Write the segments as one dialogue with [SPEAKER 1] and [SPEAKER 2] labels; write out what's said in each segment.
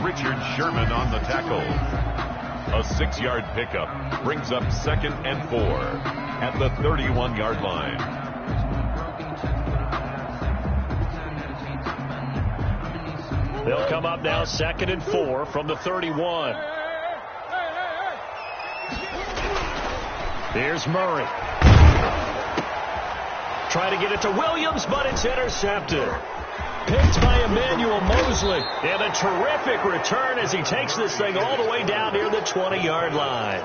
[SPEAKER 1] Richard Sherman on the tackle. A 6-yard pickup brings up 2nd and 4 at the 31-yard line.
[SPEAKER 2] They'll come up now 2nd and 4 from the 31. Here's Murray. Trying to get it to Williams, but it's intercepted. Picked by Emmanuel Mosley. And a terrific return as he takes this thing all the way down near the 20-yard line.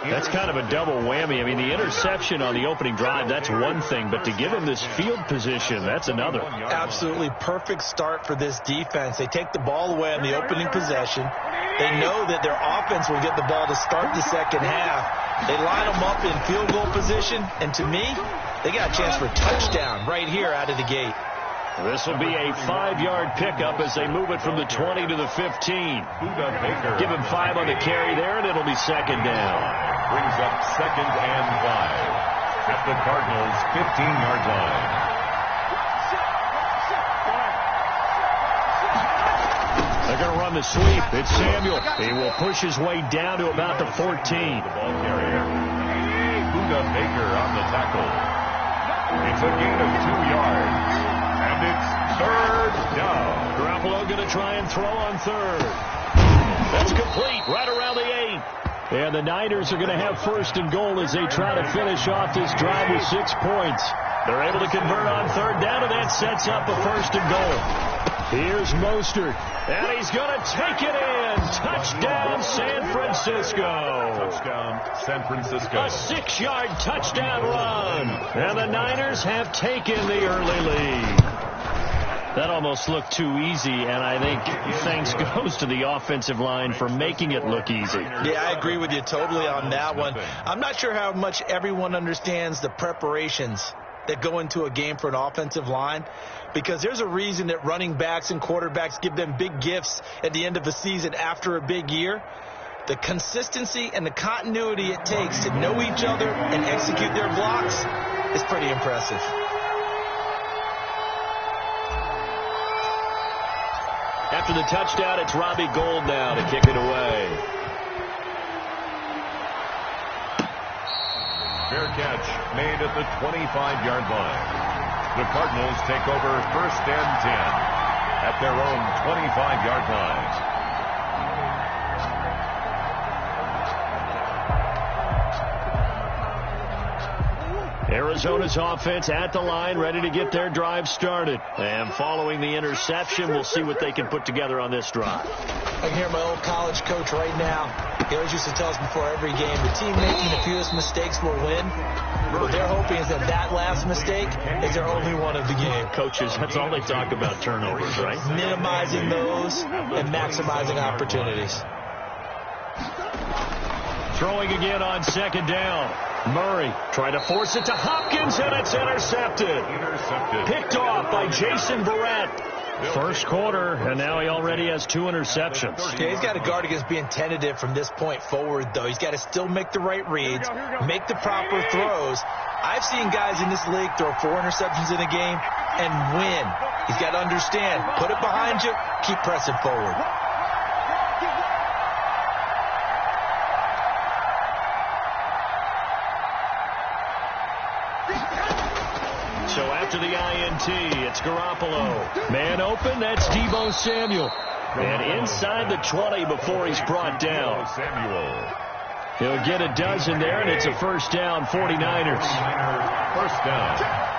[SPEAKER 2] That's kind of a double whammy. I mean, the interception on the opening drive, that's one thing. But to give him this field position, that's another.
[SPEAKER 3] Absolutely perfect start for this defense. They take the ball away on the opening possession. They know that their offense will get the ball to start the second half. They line them up in field goal position. And to me, they got a chance for a touchdown right here out of the gate.
[SPEAKER 2] This will be a 5-yard pickup as they move it from the 20 to the 15. Give him 5 on the carry there, and it'll be 2nd down.
[SPEAKER 1] Brings up 2nd and 5 at the Cardinals' 15-yard line.
[SPEAKER 2] They're going to run the sweep. It's Samuel. He will push his way down to about the 14.
[SPEAKER 1] The ball carrier. Buda Baker on the tackle. It's a gain of 2 yards. And it's 3rd down.
[SPEAKER 2] Garoppolo going to try and throw on 3rd. That's complete right around the 8. And the Niners are going to have 1st and goal as they try to finish off this drive with 6 points. They're able to convert on 3rd down, and that sets up a 1st and goal. Here's Mostert, and he's going to take it in. Touchdown, San Francisco.
[SPEAKER 1] Touchdown, San Francisco.
[SPEAKER 2] A 6-yard touchdown run. And the Niners have taken the early lead. That almost looked too easy, and I think thanks goes to the offensive line for making it look easy.
[SPEAKER 3] Yeah, I agree with you totally on that one. I'm not sure how much everyone understands the preparations that go into a game for an offensive line, because there's a reason that running backs and quarterbacks give them big gifts at the end of the season after a big year. The consistency and the continuity it takes to know each other and execute their blocks is pretty impressive.
[SPEAKER 2] After the touchdown, it's Robbie Gould now to kick it away.
[SPEAKER 1] Fair catch made at the 25-yard line. The Cardinals take over 1st and 10 at their own 25-yard line.
[SPEAKER 2] Arizona's offense at the line, ready to get their drive started. And following the interception, we'll see what they can put together on this drive.
[SPEAKER 3] I can hear my old college coach right now. He always used to tell us before every game, the team making the fewest mistakes will win. What they're hoping is that last mistake is their only one of the game.
[SPEAKER 2] Coaches, that's all they talk about, turnovers, right?
[SPEAKER 3] Minimizing those and maximizing opportunities.
[SPEAKER 2] Throwing again on 2nd down. Murray trying to force it to Hopkins, and it's intercepted. Picked off by Jason Barrett. First quarter, and now he already has 2 interceptions.
[SPEAKER 3] Yeah, he's got to guard against being tentative from this point forward, though. He's got to still make the right reads, make the proper throws. I've seen guys in this league throw 4 interceptions in a game and win. He's got to understand, put it behind you, keep pressing forward.
[SPEAKER 2] So after the INT, it's Garoppolo. Man open, that's Deebo Samuel. And inside the 20 before he's brought down. He'll get a dozen there, and it's a 1st down, 49ers.
[SPEAKER 1] 1st down.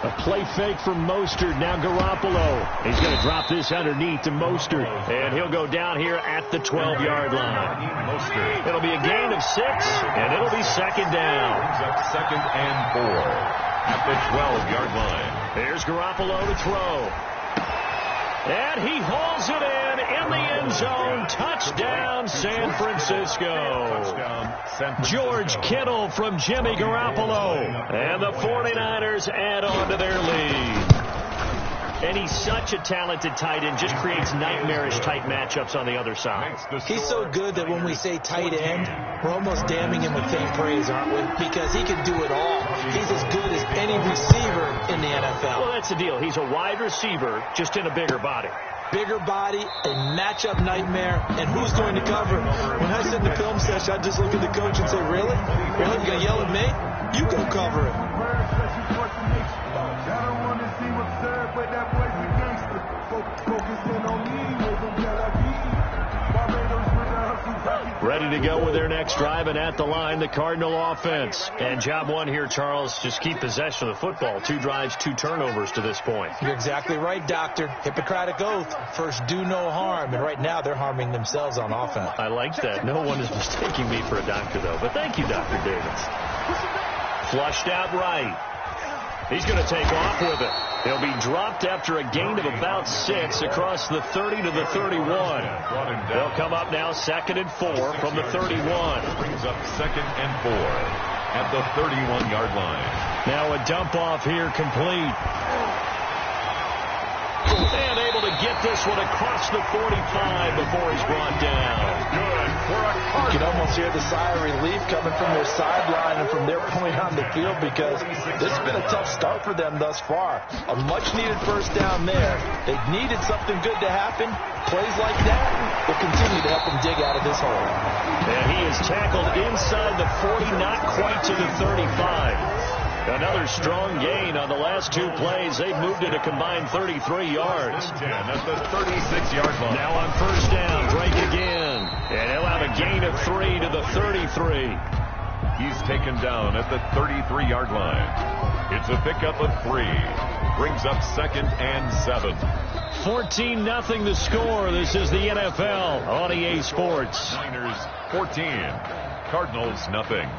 [SPEAKER 2] A play fake from Mostert. Now Garoppolo. He's going to drop this underneath to Mostert. And he'll go down here at the 12-yard line. It'll be a gain of 6, and it'll be 2nd down.
[SPEAKER 1] Brings up 2nd and 4 at the 12-yard line.
[SPEAKER 2] There's Garoppolo to throw. And he hauls it in the end zone. Touchdown, San Francisco. George Kittle from Jimmy Garoppolo. And the 49ers add on to their lead. And he's such a talented tight end, just creates nightmarish-type matchups on the other side.
[SPEAKER 3] He's so good that when we say tight end, we're almost damning him with faint praise, aren't we? Because he can do it all. He's as good as any receiver in the NFL.
[SPEAKER 2] Well, that's the deal. He's a wide receiver, just in a bigger body.
[SPEAKER 3] Bigger body, a matchup nightmare, and who's going to cover? When I sit in the film session, I just look at the coach and say, really? Really? You going to yell at me? You go cover it.
[SPEAKER 2] Ready to go with their next drive, and at the line, the Cardinal offense. And job one here, Charles, just keep possession of the football. 2 drives, 2 turnovers to this point.
[SPEAKER 3] You're exactly right, Doctor. Hippocratic oath. First, do no harm. And right now, they're harming themselves on offense.
[SPEAKER 2] I like that. No one is mistaking me for a doctor, though. But thank you, Dr. Davis. Flushed out right. He's going to take off with it. He'll be dropped after a gain of about 6 across the 30 to the 31. They'll come up now 2nd and 4 from the 31.
[SPEAKER 1] Brings up 2nd and 4 at the 31-yard line.
[SPEAKER 2] Now a dump off here complete. And able to get this one across the 45 before he's brought down.
[SPEAKER 1] Good for a
[SPEAKER 3] You can almost hear the sigh of relief coming from their sideline and from their point on the field, because this has been a tough start for them thus far. A much-needed first down there. They've needed something good to happen. Plays like that will continue to help them dig out of this hole.
[SPEAKER 2] And he is tackled inside the 40, not quite to the 35. Another strong gain on the last 2 plays. They've moved it a combined 33 yards.
[SPEAKER 1] 10 at the 36-yard line.
[SPEAKER 2] Now on first down, Drake again. And he'll have a gain of 3 to the 33.
[SPEAKER 1] He's taken down at the 33-yard line. It's a pickup of 3. Brings up 2nd and 7.
[SPEAKER 2] 14-0 the score. This is the NFL on EA Sports.
[SPEAKER 1] Niners 14. Cardinals nothing.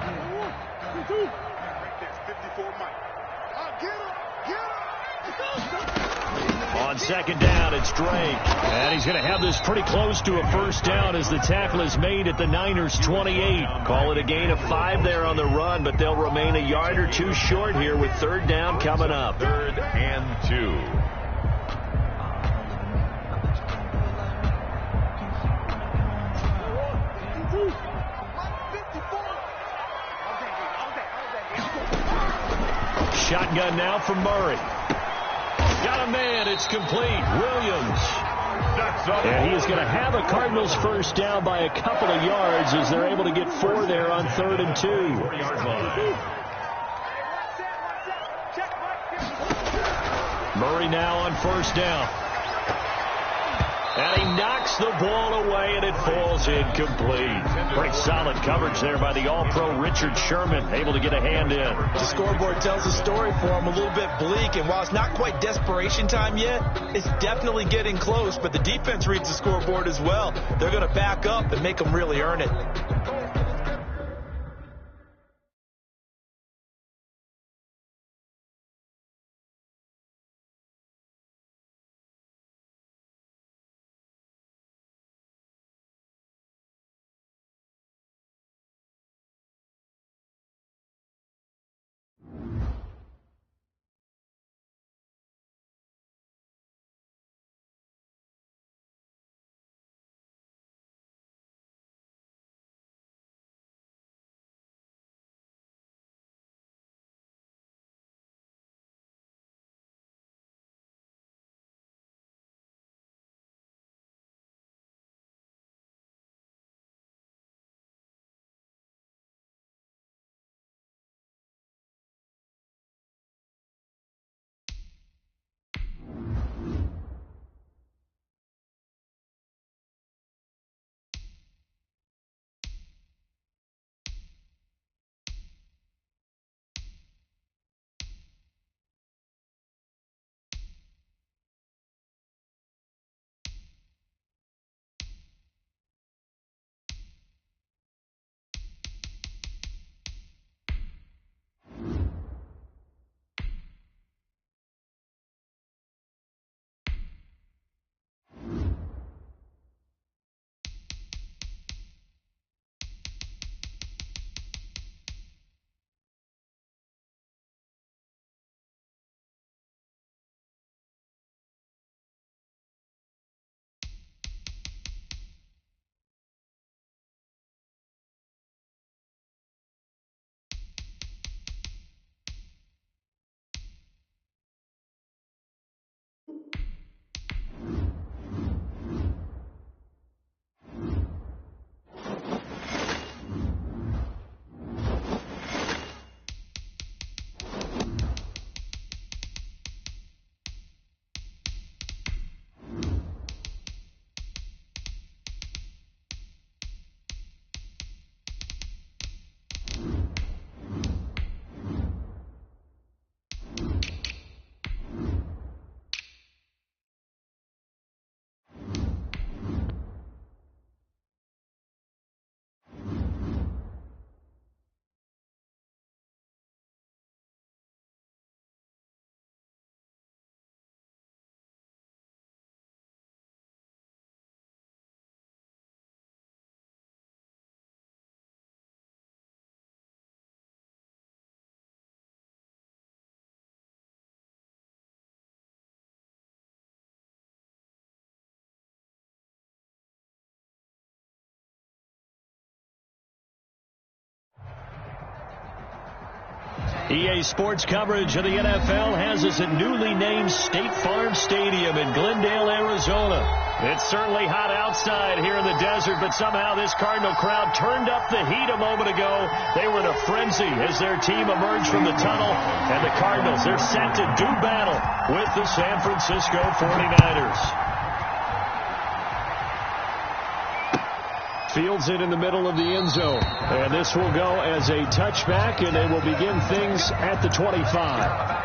[SPEAKER 2] On second down, it's Drake. And he's going to have this pretty close to a first down as the tackle is made at the Niners' 28. Call it a gain of 5 there on the run, but they'll remain a yard or 2 short here with 3rd down coming up.
[SPEAKER 1] 3rd and 2.
[SPEAKER 2] Shotgun now from Murray. Got a man. It's complete. Williams. And he is going to have a Cardinals first down by a couple of yards as they're able to get 4 there on 3rd and 2.
[SPEAKER 1] 4-yard line.
[SPEAKER 2] Murray now on first down. And he knocks the ball away, and it falls incomplete. Pretty solid coverage there by the All-Pro Richard Sherman, able to get a hand in.
[SPEAKER 3] The scoreboard tells a story for him, a little bit bleak, and while it's not quite desperation time yet, it's definitely getting close, but the defense reads the scoreboard as well. They're going to back up and make them really earn it.
[SPEAKER 2] EA Sports coverage of the NFL has us at newly named State Farm Stadium in Glendale, Arizona. It's certainly hot outside here in the desert, but somehow this Cardinal crowd turned up the heat a moment ago. They were in a frenzy as their team emerged from the tunnel, and the Cardinals, they're set to do battle with the San Francisco 49ers. Fields it in the middle of the end zone. And this will go as a touchback, and they will begin things at the 25.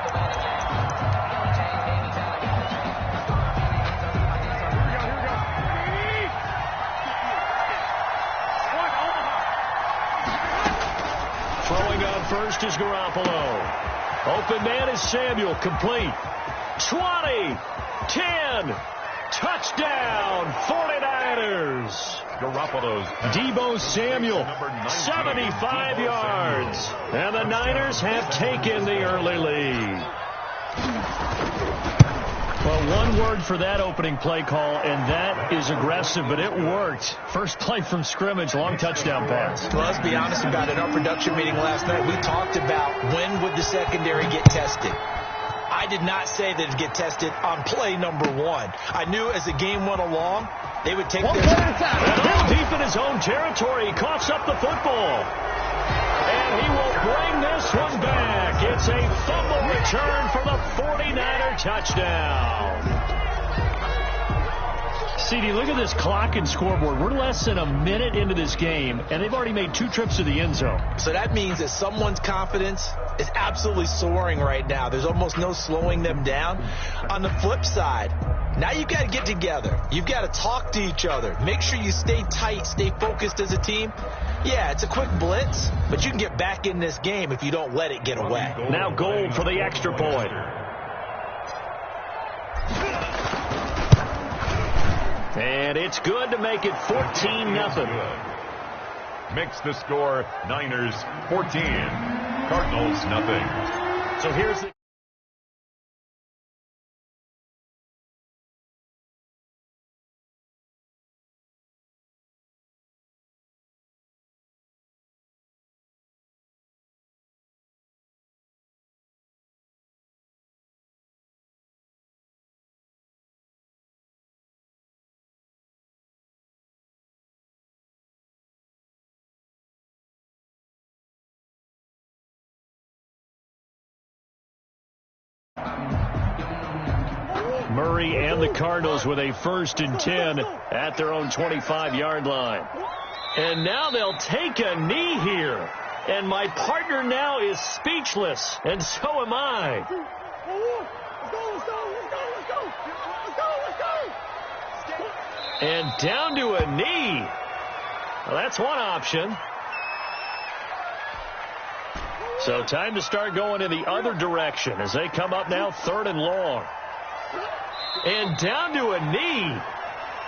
[SPEAKER 2] First is Garoppolo. Open man is Samuel. Complete. 20. 10. Touchdown. 49ers.
[SPEAKER 1] Garoppolo's
[SPEAKER 2] Deebo Samuel. 75 yards. And the Niners have taken the early lead. Well, one word for that opening play call, and that is aggressive, but it worked. First play from scrimmage, long touchdown pass.
[SPEAKER 3] Well, let's be honest about it. In our production meeting last night, we talked about when would the secondary get tested. I did not say that it'd get tested on play number one. I knew as the game went along, they would take their time.
[SPEAKER 2] And deep in his own territory, he coughs up the football. And he will bring this one back. It's a fumble return for the 49er touchdown. CD, look at this clock and scoreboard. We're less than a minute into this game, and they've already made 2 trips to the end zone.
[SPEAKER 3] So that means that someone's confidence is absolutely soaring right now. There's almost no slowing them down. On the flip side, now you've got to get together. You've got to talk to each other. Make sure you stay tight, stay focused as a team. Yeah, it's a quick blitz, but you can get back in this game if you don't let it get away.
[SPEAKER 2] Now goal for the extra point. And it's good to make it 14-0.
[SPEAKER 1] Makes the score Niners 14, Cardinals nothing.
[SPEAKER 2] So here's the Murray and the Cardinals with a 1st and 10 at their own 25-yard line. And now they'll take a knee here. And my partner now is speechless, and so am I. And down to a knee. Well, that's one option. So time to start going in the other direction as they come up now 3rd and long. And down to a knee.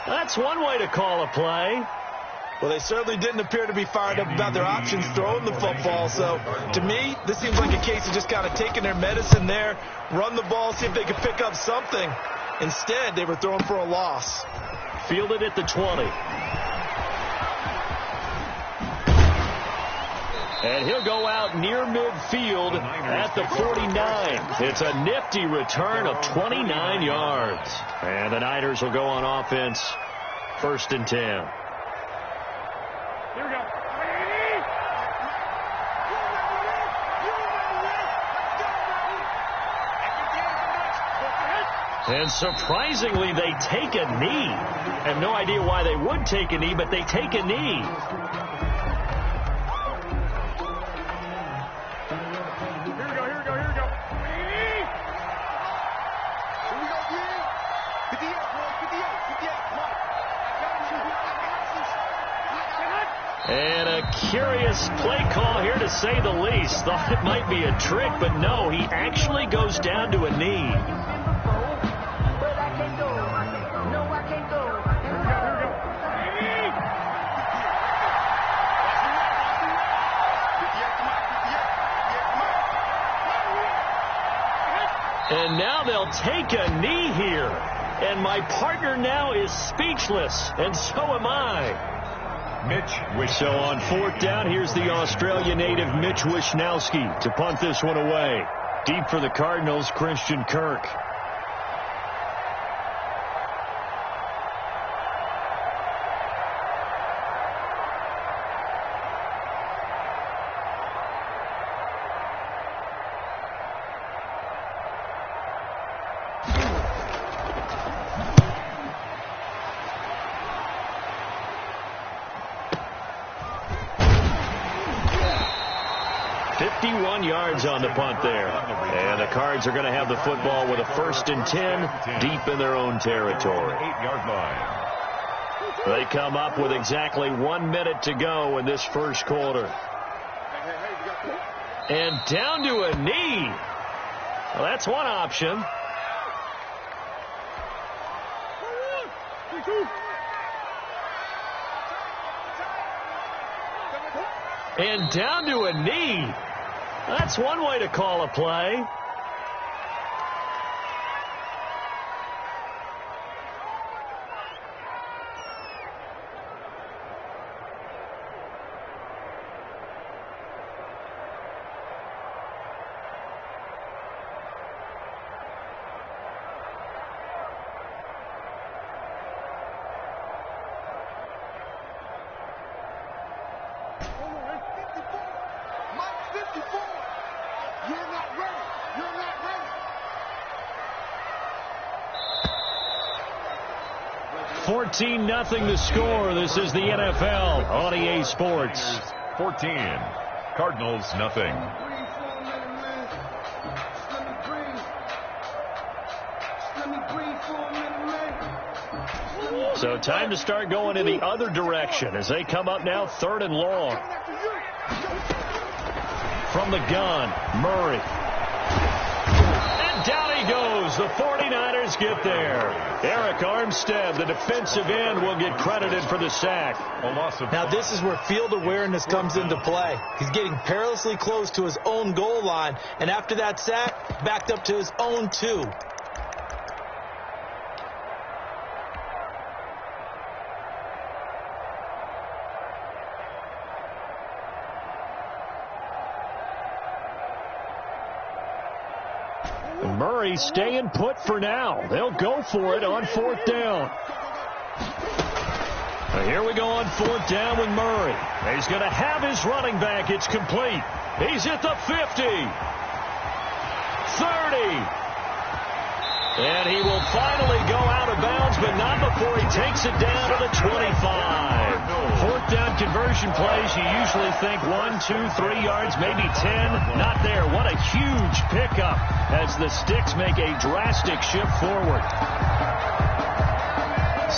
[SPEAKER 2] That's one way to call a play.
[SPEAKER 3] Well, they certainly didn't appear to be fired up about their options throwing the football. So, to me, this seems like a case of just kind of taking their medicine there, run the ball, see if they could pick up something. Instead, they were throwing for a loss.
[SPEAKER 2] Fielded at the 20. And he'll go out near midfield at the 49. It's a nifty return of 29 yards. And the Niners will go on offense, 1st and 10.
[SPEAKER 4] Here we go.
[SPEAKER 2] And surprisingly, they take a knee. I have no idea why they would take a knee, but they take a knee. And a curious play call here, to say the least. Thought it might be a trick, but no, he actually goes down to a knee. And now they'll take a knee here. And my partner now is speechless, and so am I. So on 4th down, here's the Australia native Mitch Wishnowsky to punt this one away. Deep for the Cardinals, Christian Kirk. Yards on the punt there. And the Cards are going to have the football with a 1st and 10 deep in their own territory.
[SPEAKER 1] 8-yard line.
[SPEAKER 2] They come up with exactly 1 minute to go in this first quarter. And down to a knee. Well, that's one option. And down to a knee. That's one way to call a play.
[SPEAKER 5] You're not ready. You're not ready.
[SPEAKER 2] 14-0 the score. This is the NFL on EA Sports.
[SPEAKER 1] 14. Cardinals nothing.
[SPEAKER 2] So time to start going in the other direction as they come up now 3rd and long. From the gun, Murray. And down he goes. The 49ers get there. Eric Armstead, the defensive end, will get credited for the sack.
[SPEAKER 3] Now this is where field awareness comes into play. He's getting perilously close to his own goal line, and after that sack, backed up to his own 2.
[SPEAKER 2] Murray staying put for now. They'll go for it on 4th down. Here we go on 4th down with Murray. He's going to have his running back. It's complete. He's at the 50. 30. And he will finally go out of bounds, but not before he takes it down to the 25. 4th down conversion plays, you usually think 1, 2, 3 yards, maybe 10. Not there. What a huge pickup as the Sticks make a drastic shift forward.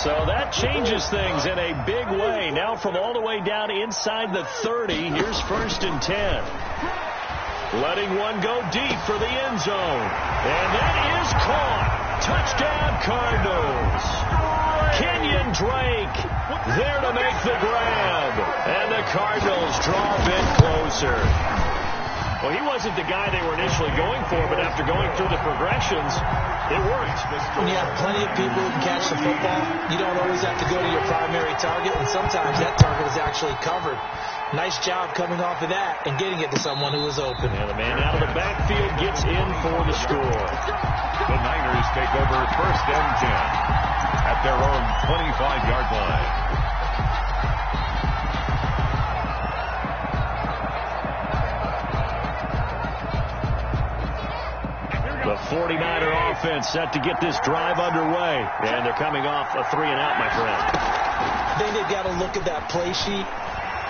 [SPEAKER 2] So that changes things in a big way. Now from all the way down inside the 30, here's 1st and 10. Letting one go deep for the end zone. And that is caught. Touchdown, Cardinals. Kenyon Drake there to make the grab. And the Cardinals draw a bit closer. Well, he wasn't the guy they were initially going for, but after going through the progressions, it worked.
[SPEAKER 3] When you have plenty of people who can catch the football, you don't always have to go to your primary target, and sometimes that target is actually covered. Nice job coming off of that and getting it to someone who was open.
[SPEAKER 2] And the man out of the backfield gets in for the score.
[SPEAKER 1] The Niners take over 1st and 10 at their own 25-yard line.
[SPEAKER 2] The 49er offense set to get this drive underway. And they're coming off a 3-and-out, my friend.
[SPEAKER 3] I think they've got to look at that play sheet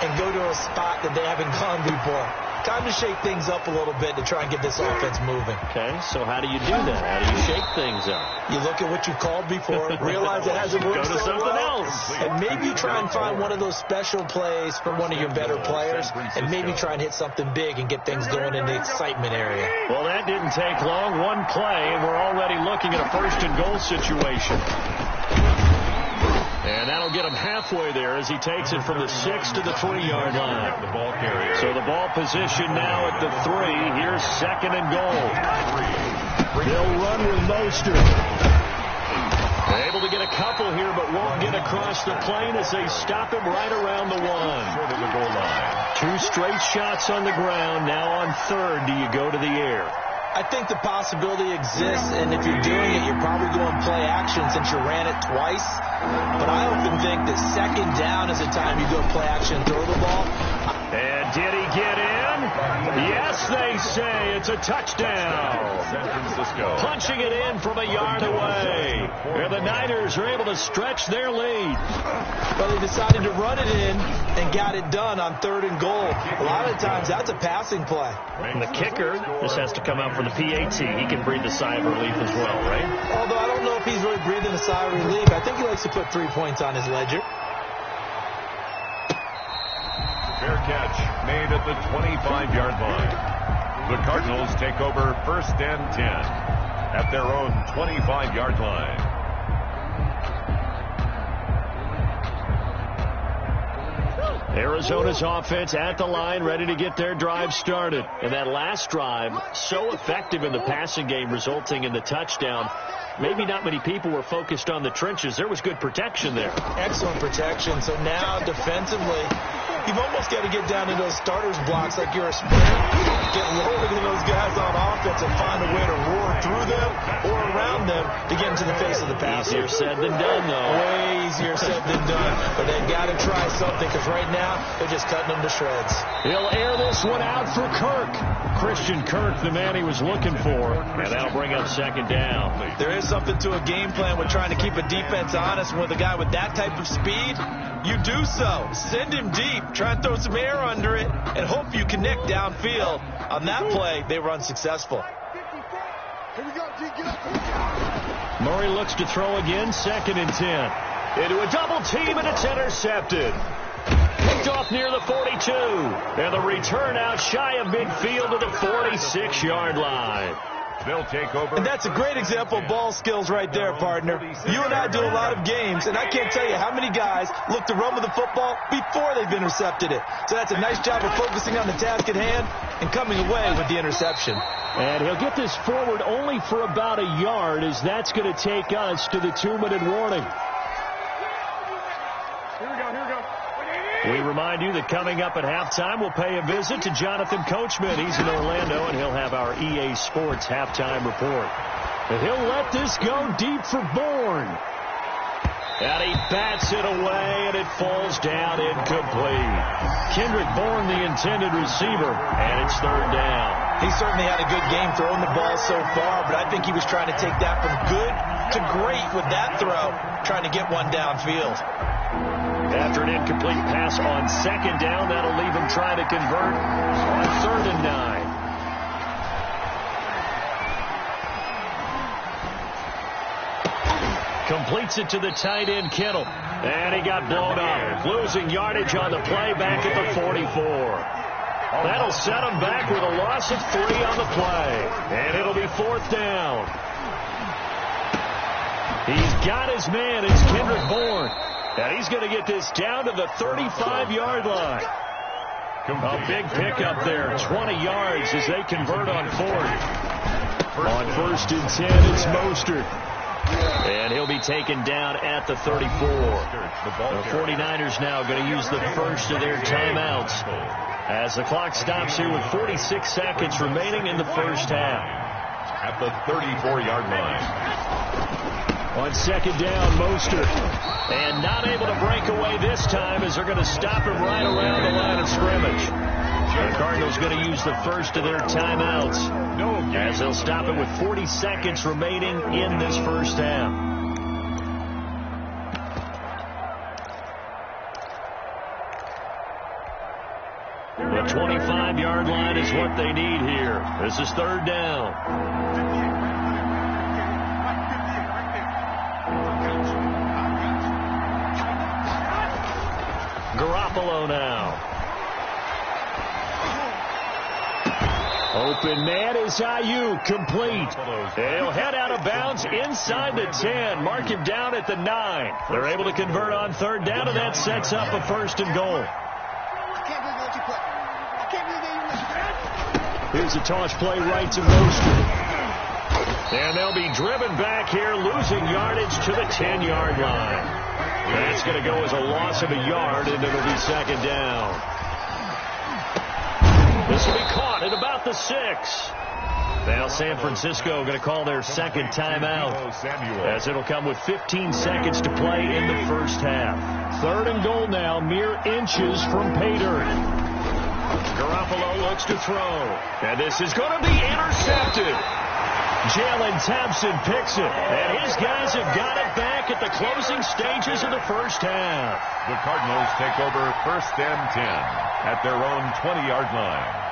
[SPEAKER 3] and go to a spot that they haven't gone before. Time to shake things up a little bit to try and get this offense moving.
[SPEAKER 2] Okay, so how do you do that? How do you shake things up?
[SPEAKER 3] You look at what you called before, realize it hasn't worked
[SPEAKER 2] Go to
[SPEAKER 3] so
[SPEAKER 2] something
[SPEAKER 3] well,
[SPEAKER 2] else.
[SPEAKER 3] and maybe you try and find one of those special plays from one of your better players, and maybe try and hit something big and get things going in the excitement area.
[SPEAKER 2] Well, that didn't take long. One play, and we're already looking at a 1st and goal situation. And that'll get him halfway there as he takes it from the 6 to the 3-yard line.
[SPEAKER 1] The ball carrier.
[SPEAKER 2] So the ball position now at the 3. Here's 2nd and goal. They'll run with Mostert. Able to get a couple here, but won't get across the plane as they stop him right around the one.
[SPEAKER 1] Short of the goal line.
[SPEAKER 2] 2 straight shots on the ground. Now on third, do you go to the air?
[SPEAKER 3] I think the possibility exists, and if you're doing it, you're probably going play action since you ran it twice. But I often think that second down is the time you go play action and throw the ball.
[SPEAKER 2] And did he get in? Yes, they say it's a touchdown.
[SPEAKER 1] San Francisco.
[SPEAKER 2] Punching it in from a yard away. And the Niners are able to stretch their lead.
[SPEAKER 3] Well, they decided to run it in and got it done on 3rd and goal. A lot of times, that's a passing play.
[SPEAKER 2] And the kicker just has to come out for the PAT. He can breathe a sigh of relief as well, right?
[SPEAKER 3] Although I don't know if he's really breathing a sigh of relief. I think he likes to put 3 points on his ledger.
[SPEAKER 1] Fair catch made at the 25-yard line. The Cardinals take over 1st and 10 at their own 25-yard line.
[SPEAKER 2] Arizona's offense at the line, ready to get their drive started. And that last drive, so effective in the passing game, resulting in the touchdown. Maybe not many people were focused on the trenches. There was good protection there.
[SPEAKER 3] Excellent protection. So now defensively, you've almost got to get down to those starters blocks like you're a sprinter. Get rolling to those guys on offense and find a way to roar through them or around them to get into the face of the passer.
[SPEAKER 2] Easier said than done, though.
[SPEAKER 3] Way easier said than done. But they've got to try something because right now they're just cutting them to shreds.
[SPEAKER 2] He'll air this one out for Kirk. Christian Kirk, the man he was looking for. And that'll bring up 2nd down.
[SPEAKER 3] There is something to a game plan with trying to keep a defense honest. With a guy with that type of speed, you do so. Send him deep. Try and throw some air under it and hope you connect downfield. On that play, they were unsuccessful.
[SPEAKER 2] Murray looks to throw again, 2nd and 10. Into a double team, and it's intercepted. Picked off near the 42. And the return out shy of midfield to the 46-yard line.
[SPEAKER 1] They'll take over.
[SPEAKER 3] And that's a great example of ball skills right there, partner. You and I do a lot of games, and I can't tell you how many guys look to run with the football before they've intercepted it. So that's a nice job of focusing on the task at hand and coming away with the interception.
[SPEAKER 2] And he'll get this forward only for about a yard, as that's going to take us to the 2-minute warning.
[SPEAKER 4] Here we go.
[SPEAKER 2] We remind you that coming up at halftime, we'll pay a visit to Jonathan Coachman. He's in Orlando, and he'll have our EA Sports halftime report. And he'll let this go deep for Bourne. And he bats it away, and it falls down incomplete. Kendrick Bourne, the intended receiver, and it's 3rd down.
[SPEAKER 3] He certainly had a good game throwing the ball so far, but I think he was trying to take that from good to great with that throw, trying to get one downfield.
[SPEAKER 2] After an incomplete pass on 2nd down, that'll leave him trying to convert on 3rd and 9. Completes it to the tight end, Kittle. And he got blown up. Losing yardage on the play back at the 44. That'll set him back with a loss of 3 on the play. And it'll be 4th down. He's got his man. It's Kendrick Bourne. And he's going to get this down to the 35-yard line. A big pickup there, 20 yards as they convert on 4th. On 1st and 10, it's Mostert. And he'll be taken down at the 34. The 49ers now going to use the first of their timeouts as the clock stops here with 46 seconds remaining in the first half.
[SPEAKER 1] At the 34-yard line.
[SPEAKER 2] On 2nd down, Mostert. And not able to break away this time as they're going to stop him right around the line of scrimmage. The Cardinals going to use the first of their timeouts as they'll stop it with 40 seconds remaining in this first half. The 25-yard line is what they need here. This is 3rd down. Garoppolo now. Open man is Ayuk, complete. He'll head out of bounds inside the 10. Mark him down at the 9. They're able to convert on 3rd down, and that sets up a 1st and goal. Here's a toss play right to Mostert. And they'll be driven back here, losing yardage to the 10-yard line. That's going to go as a loss of a yard, and it'll be second down. This will be caught at about the 6. Now San Francisco going to call their second timeout, as it'll come with 15 seconds to play in the first half. Third and goal now, mere inches from pay dirt. Garoppolo looks to throw, and this is going to be intercepted. Jalen Thompson picks it, and his guys have got it back at the closing stages of the first half.
[SPEAKER 1] The Cardinals take over first and 10 at their own 20-yard line.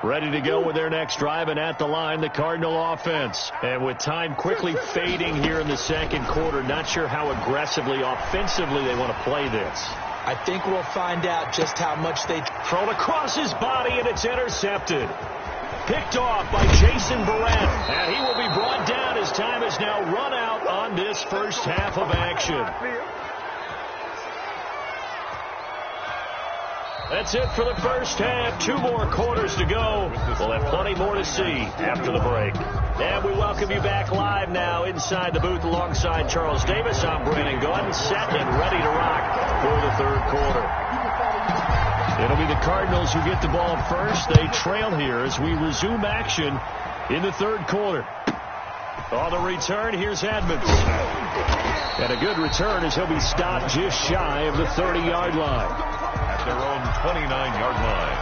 [SPEAKER 2] Ready to go with their next drive, and at the line, the Cardinal offense. And with time quickly fading here in the second quarter, not sure how aggressively, offensively they want to play this.
[SPEAKER 3] I think we'll find out just how much they...
[SPEAKER 2] Thrown across his body, and it's intercepted. Picked off by Jason Barrett, and he will be brought down as time has now run out on this first half of action. That's it for the first half. 2 more quarters to go. We'll have plenty more to see after the break. And we welcome you back live now inside the booth alongside Charles Davis. I'm Brandon Gunn, set and ready to rock for the third quarter. It'll be the Cardinals who get the ball first. They trail here as we resume action in the third quarter. On the return, here's Edmonds. And a good return as he'll be stopped just shy of the 30-yard line.
[SPEAKER 1] At their own 29-yard line.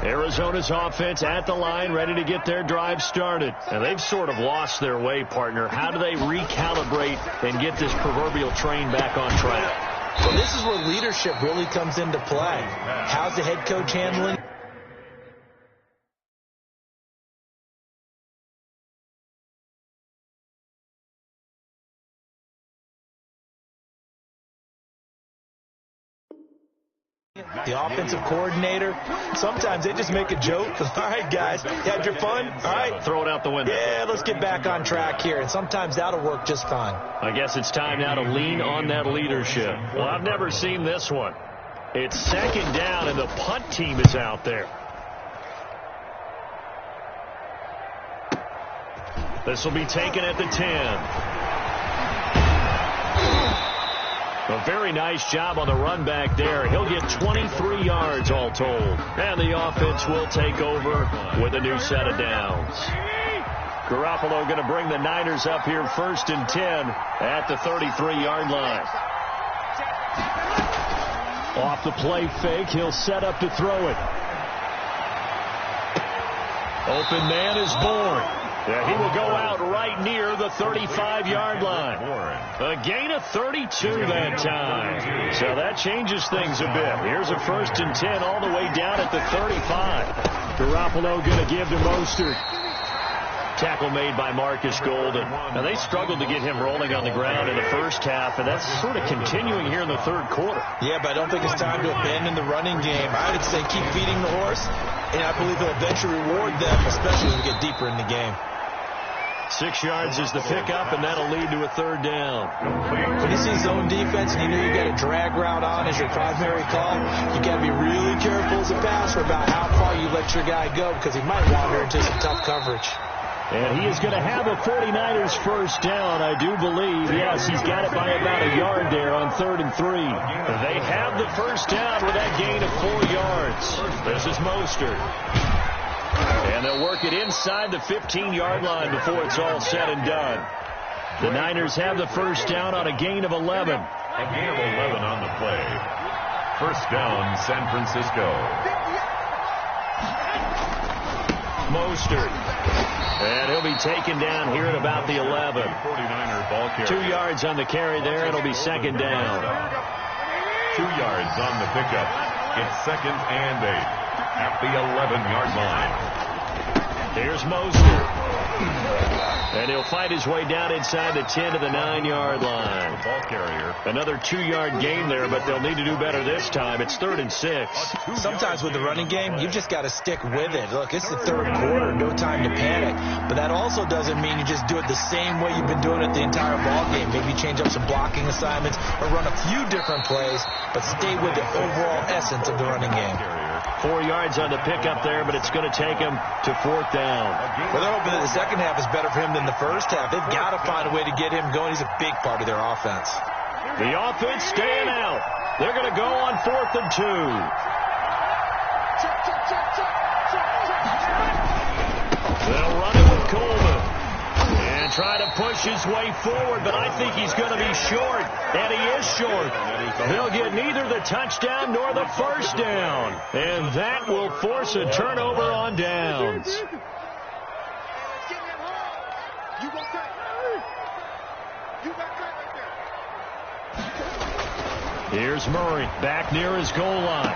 [SPEAKER 2] Arizona's offense at the line, ready to get their drive started. And they've sort of lost their way, partner. How do they recalibrate and get this proverbial train back on track?
[SPEAKER 3] Well, this is where leadership really comes into play. How's the head coach handling? The offensive coordinator, sometimes they just make a joke. All right, guys, you had your fun? All right.
[SPEAKER 2] Throw it out the window.
[SPEAKER 3] Yeah, let's get back on track here. And sometimes that'll work just fine.
[SPEAKER 2] I guess it's time now to lean on that leadership. Well, I've never seen this one. It's second down, and the punt team is out there. This will be taken at the 10. A very nice job on the run back there. He'll get 23 yards all told. And the offense will take over with a new set of downs. Garoppolo going to bring the Niners up here first and 10 at the 33-yard line. Off the play fake, he'll set up to throw it. Open man is born. Yeah, he will go out right near the 35-yard line. A gain of 32 that time. So that changes things a bit. Here's a first and 10 all the way down at the 35. Garoppolo going to give to Mostert. Tackle made by Marcus Golden. Now, they struggled to get him rolling on the ground in the first half, and that's sort of continuing here in the third quarter.
[SPEAKER 3] Yeah, but I don't think it's time to abandon the running game. I would say keep feeding the horse, and I believe he'll eventually reward them, especially as we get deeper in the game.
[SPEAKER 2] 6 yards is the pickup, and that'll lead to a third down.
[SPEAKER 3] When you see zone defense and you know you got a drag route on as your primary call, you got to be really careful as a passer about how far you let your guy go, because he might wander into some tough coverage.
[SPEAKER 2] And he is going to have a 49ers first down, I do believe. Yes, he's got it by about a yard there on 3rd and 3. They have the first down with that gain of 4 yards. This is Mostert. And they'll work it inside the 15-yard line before it's all said and done. The Niners have the first down on a gain of 11.
[SPEAKER 1] A gain of 11 on the play. First down, San Francisco.
[SPEAKER 2] Mostert. And he'll be taken down here at about the 11.
[SPEAKER 1] 49er ball carrier.
[SPEAKER 2] 2 yards on the carry there. It'll be second down.
[SPEAKER 1] 2 yards on the pickup. It's second and 8 at the 11-yard line.
[SPEAKER 2] Here's Mostert. And he'll fight his way down inside the 10 to the 9-yard line.
[SPEAKER 1] Ball carrier.
[SPEAKER 2] Another 2-yard gain there, but they'll need to do better this time. It's 3rd and 6.
[SPEAKER 3] Sometimes with the running game, you've just got to stick with it. Look, it's the 3rd quarter, no time to panic. But that also doesn't mean you just do it the same way you've been doing it the entire ball game. Maybe change up some blocking assignments or run a few different plays, but stay with the overall essence of the running game.
[SPEAKER 2] 4 yards on the pickup there, but it's going to take him to 4th down.
[SPEAKER 3] Well, they're hoping that the second half is better for him than the first half. They've got to find a way to get him going. He's a big part of their offense.
[SPEAKER 2] The offense staying out. They're going to go on 4th and 2. They'll run it with Coleman. And try to push his way forward, but I think he's going to be short. And he is short. They'll get neither the touchdown nor the first down. And that will force a turnover on downs. Here's Murray back near his goal line.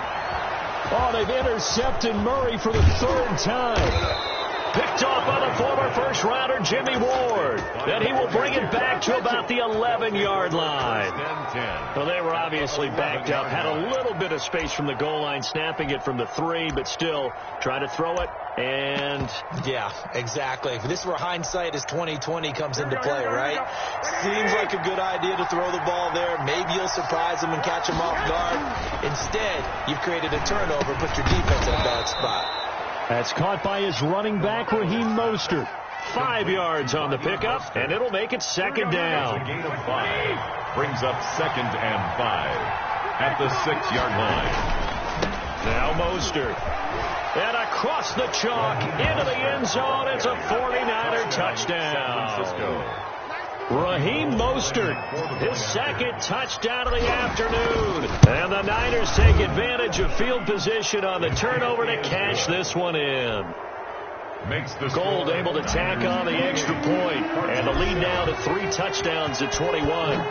[SPEAKER 2] Oh, they've intercepted Murray for the 3rd time. Picked off by the former first-rounder Jimmy Ward. Then he will bring it back to about the 11-yard line. Well, they were obviously backed up. Had a little bit of space from the goal line, snapping it from the 3, but still trying to throw it. And
[SPEAKER 3] yeah, exactly. This is where hindsight is 20/20 comes into play, right? Seems like a good idea to throw the ball there. Maybe you'll surprise them and catch them off guard. Instead, you've created a turnover, put your defense in a bad spot.
[SPEAKER 2] That's caught by his running back, Raheem Mostert. 5 yards on the pickup, and it'll make it 2nd down.
[SPEAKER 1] A gain of 5 brings up 2nd and 5 at the 6-yard line.
[SPEAKER 2] Now Mostert. And across the chalk into the end zone. It's a 49er touchdown. Raheem Mostert, his 2nd touchdown of the afternoon. And the Niners take advantage of field position on the turnover to cash this one in. Gold able to tack on the extra point, and the lead now to 3 touchdowns at 21.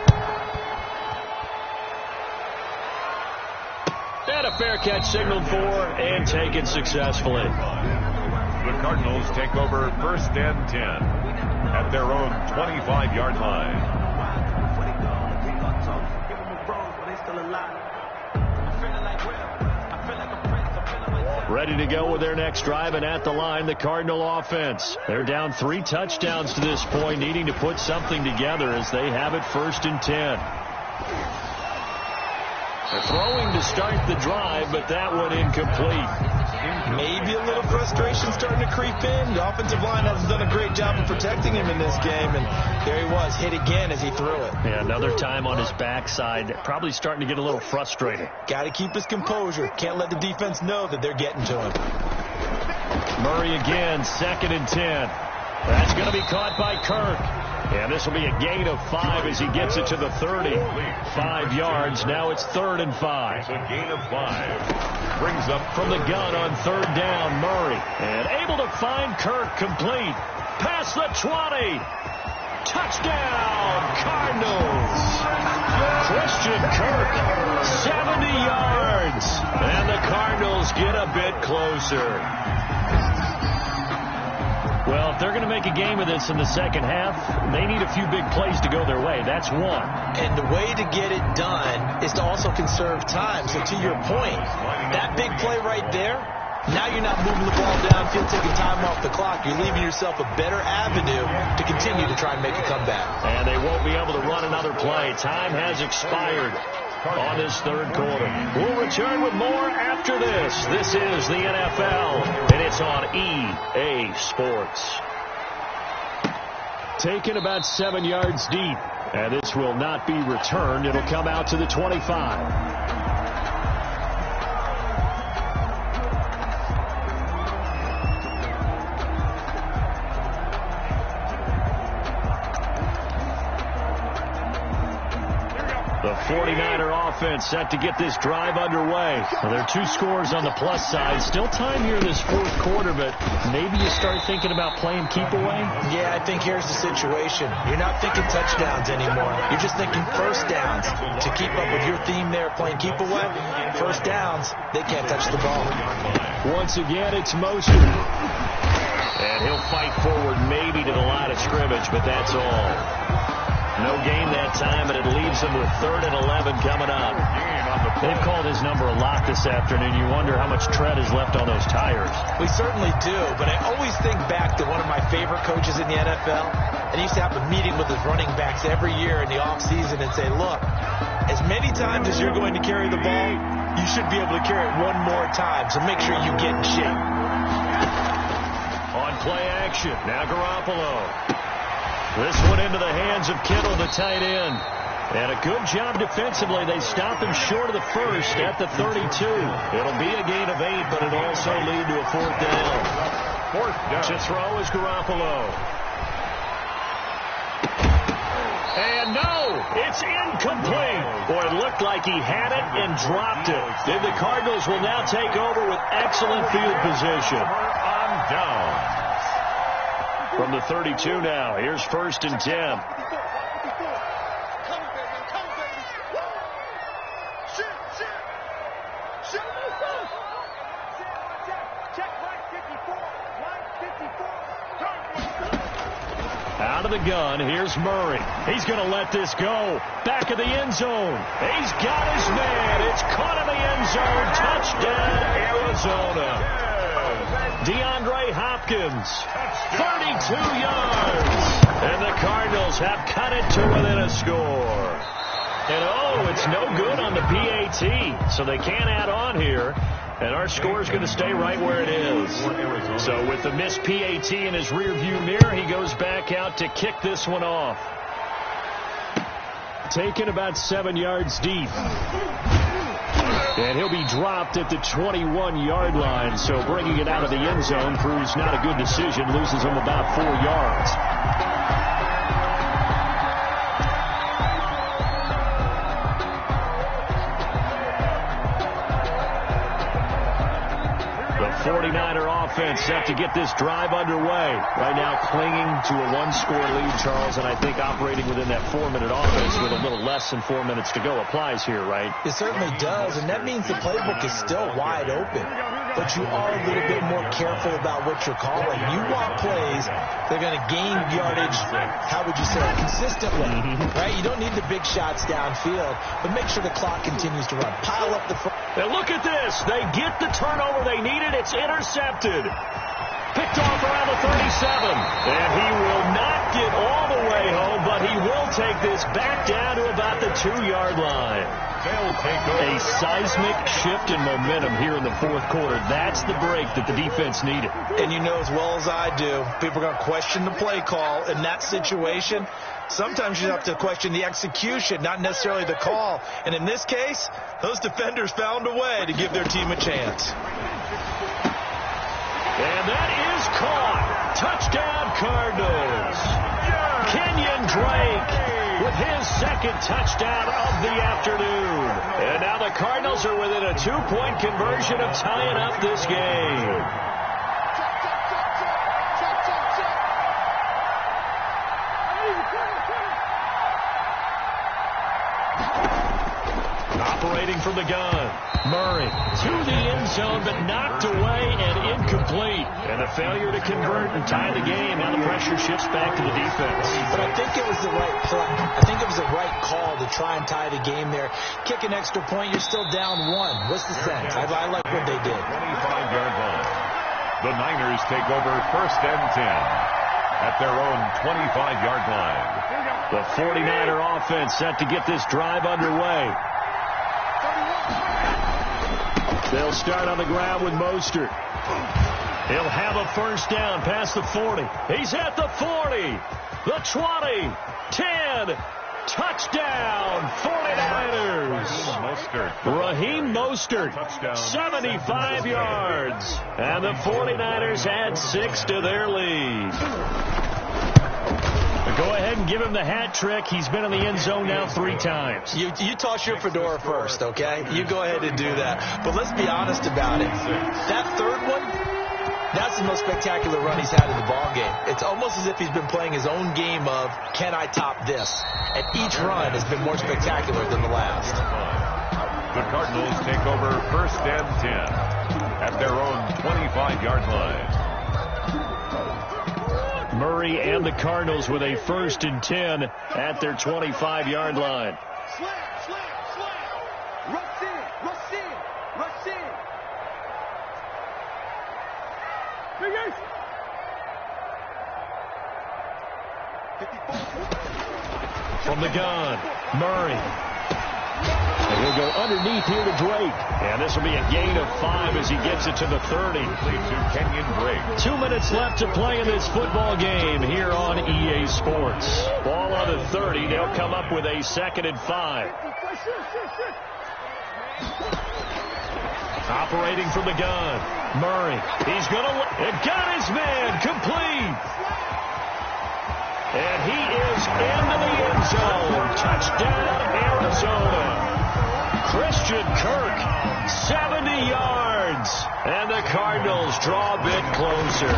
[SPEAKER 2] And a fair catch signaled for and taken successfully.
[SPEAKER 1] The Cardinals take over 1st and 10 at their own 25-yard line.
[SPEAKER 2] Ready to go with their next drive, and at the line, the Cardinal offense. They're down 3 touchdowns to this point, needing to put something together as they have it 1st and 10. They're throwing to start the drive, but that one incomplete.
[SPEAKER 3] Maybe a little frustration starting to creep in. The offensive line hasn't done a great job of protecting him in this game, and there he was, hit again as he threw it.
[SPEAKER 2] Yeah, another time on his backside, probably starting to get a little frustrated.
[SPEAKER 3] Got to keep his composure. Can't let the defense know that they're getting to him.
[SPEAKER 2] Murray again, 2nd and 10. That's going to be caught by Kirk. And this will be a gain of 5 as he gets it to the 30. 5 yards. Now it's 3rd and 5.
[SPEAKER 1] It's a gain of 5. Brings up
[SPEAKER 2] from the gun on 3rd down, Murray. And able to find Kirk complete. Past the 20. Touchdown, Cardinals. Christian Kirk, 70 yards. And the Cardinals get a bit closer. Well, if they're going to make a game of this in the second half, they need a few big plays to go their way. That's one.
[SPEAKER 3] And the way to get it done is to also conserve time. So to your point, that big play right there, now you're not moving the ball downfield, taking time off the clock. You're leaving yourself a better avenue to continue to try and make a comeback.
[SPEAKER 2] And they won't be able to run another play. Time has expired on this 3rd quarter. We'll return with more after this. This is the NFL, and it's on EA Sports. Taken about 7 yards deep, and this will not be returned. It'll come out to the 25. The 49er offense set to get this drive underway. Well, there are 2 scores on the plus side. Still time here in this 4th quarter, but maybe you start thinking about playing keep away?
[SPEAKER 3] Yeah, I think here's the situation. You're not thinking touchdowns anymore. You're just thinking first downs. To keep up with your theme there, playing keep away, first downs, they can't touch the ball.
[SPEAKER 2] Once again, it's Mostert. And he'll fight forward maybe to the line of scrimmage, but that's all. No gain that time, and it leaves them with 3rd and 11 coming up. They've called his number a lot this afternoon. You wonder how much tread is left on those tires.
[SPEAKER 3] We certainly do, but I always think back to one of my favorite coaches in the NFL, and he used to have a meeting with his running backs every year in the offseason and say, look, as many times as you're going to carry the ball, you should be able to carry it one more time, so make sure you get in shape.
[SPEAKER 2] On play action, now Garoppolo. This one into the hands of Kittle, the tight end. And a good job defensively. They stop him short of the first at the 32. It'll be a gain of 8, but it'll also lead to a 4th down.
[SPEAKER 1] 4th down.
[SPEAKER 2] To throw is Garoppolo. And no, it's incomplete. Boy, it looked like he had it and dropped it. Then the Cardinals will now take over with excellent field position.
[SPEAKER 1] On down.
[SPEAKER 2] From the 32 now, here's 1st and 10. Out of the gun, here's Murray. He's going to let this go. Back of the end zone. He's got his man. It's caught in the end zone. Touchdown, Arizona. DeAndre Hopkins, 32 yards. And the Cardinals have cut it to within a score. And, oh, it's no good on the PAT, so they can't add on here. And our score is going to stay right where it is. So with the missed PAT in his rearview mirror, he goes back out to kick this one off. Taken about 7 yards deep. And he'll be dropped at the 21-yard line. So bringing it out of the end zone proves not a good decision. Loses him about 4 yards. The 49er offense set to get this drive underway. Right now clinging to a 1-score lead, Charles, and I think operating within that 4-minute offense with a little less than 4 minutes to go applies here, right?
[SPEAKER 3] It certainly does, and that means the playbook is still wide open. But you are a little bit more careful about what you're calling. You want plays that are going to gain yardage, how would you say, consistently, right? You don't need the big shots downfield, but make sure the clock continues to run. Pile up the front.
[SPEAKER 2] Now look at this. They get the turnover they needed. It's intercepted. Picked off around the 37. And he will not get all the way home, but he will take this back down to about the 2-yard line.
[SPEAKER 1] They'll take over.
[SPEAKER 2] A seismic shift in momentum here in the 4th quarter. That's the break that the defense needed.
[SPEAKER 3] And you know as well as I do, people are going to question the play call in that situation. Sometimes you have to question the execution, not necessarily the call. And in this case, those defenders found a way to give their team a chance.
[SPEAKER 2] And that is caught. Touchdown, Cardinals. Kenyon Drake with his 2nd touchdown of the afternoon. And now the Cardinals are within a 2-point conversion of tying up this game. Operating from the gun. Murray to the end zone, but knocked away and incomplete. And a failure to convert and tie the game. Now the pressure shifts back to the defense.
[SPEAKER 3] But I think it was the right play. I think it was the right call to try and tie the game there. Kick an extra point, you're still down 1. What's the sense? I like what they did.
[SPEAKER 1] 25-yard line. The Niners take over 1st and 10 at their own 25-yard line.
[SPEAKER 2] The 49er offense set to get this drive underway. They'll start on the ground with Mostert. He'll have a 1st down past the 40. He's at the 40, the 20, 10. Touchdown, 49ers. Raheem Mostert, 75 yards. And the 49ers add 6 to their lead. Go ahead and give him the hat trick. He's been in the end zone now 3 times.
[SPEAKER 3] You toss your fedora first, okay? You go ahead and do that. But let's be honest about it. That 3rd one, that's the most spectacular run he's had in the ballgame. It's almost as if he's been playing his own game of, can I top this? And each run has been more spectacular than the last.
[SPEAKER 1] The Cardinals take over 1st and 10 at their own 25-yard line.
[SPEAKER 2] Murray and the Cardinals with a 1st and 10 at their 25-yard line.
[SPEAKER 5] Slam, slam, slam. Rush in, rush in, rush in.
[SPEAKER 2] From the gun, Murray. And he'll go underneath here to Drake. And this will be a gain of 5 as he gets it to the 30.
[SPEAKER 1] To Kenyon Drake.
[SPEAKER 2] 2 minutes left to play in this football game here on EA Sports. Ball on the 30. They'll come up with a 2nd and 5. Operating from the gun, Murray. He's going to... It got his man complete. And he is into the end zone. Touchdown, Arizona. Christian Kirk, 70 yards. And the Cardinals draw a bit closer.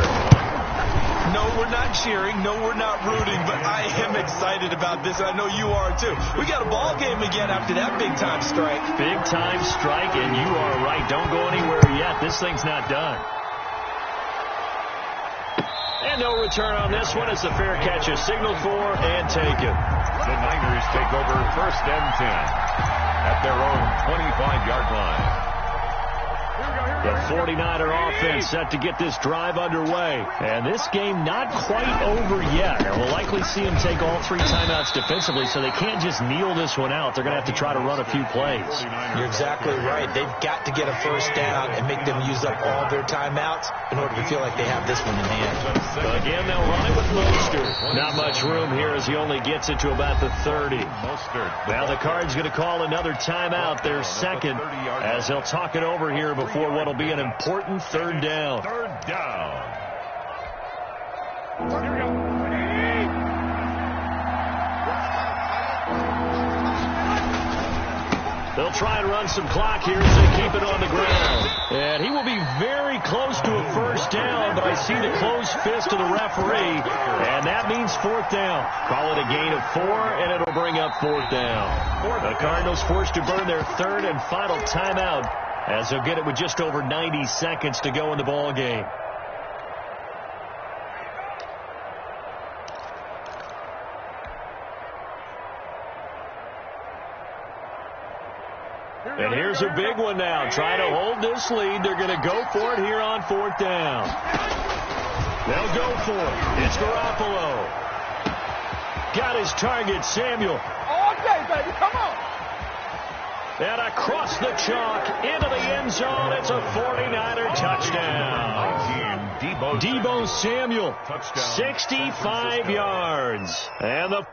[SPEAKER 3] No, we're not cheering. No, we're not rooting. But I am excited about this. I know you are, too. We got a ball game again after that big-time strike.
[SPEAKER 2] Big-time strike, and you are right. Don't go anywhere yet. This thing's not done. And no return on this one. It's a fair catch, a signal for, and taken.
[SPEAKER 1] The Niners take over 1st and 10 at their own 25-yard line.
[SPEAKER 2] The 49er offense set to get this drive underway. And this game not quite over yet. And we'll likely see them take all 3 timeouts defensively, so they can't just kneel this one out. They're going to have to try to run a few plays.
[SPEAKER 3] You're exactly right. They've got to get a 1st down and make them use up all their timeouts in order to feel like they have this one in hand.
[SPEAKER 2] Again, they'll run it with Mostert. Not much room here as he only gets it to about the 30. Now the Cards going to call another timeout, their 2nd, as they'll talk it over here before what will be an important 3rd down.
[SPEAKER 1] 3rd down.
[SPEAKER 4] Here we go.
[SPEAKER 2] They'll try and run some clock here as they keep it on the ground. And he will be very close to a 1st down, but I see the closed fist of the referee, and that means 4th down. Call it a gain of 4, and it'll bring up 4th down. The Cardinals forced to burn their 3rd and final timeout, as they'll get it with just over 90 seconds to go in the ball game. And here's a big one now. Trying to hold this lead. They're going to go for it here on 4th down. They'll go for it. It's Garoppolo. Got his target, Samuel.
[SPEAKER 4] All day, baby. Come on.
[SPEAKER 2] And across the chalk into the end zone. It's a 49er touchdown. Deebo Samuel, 65 yards. And the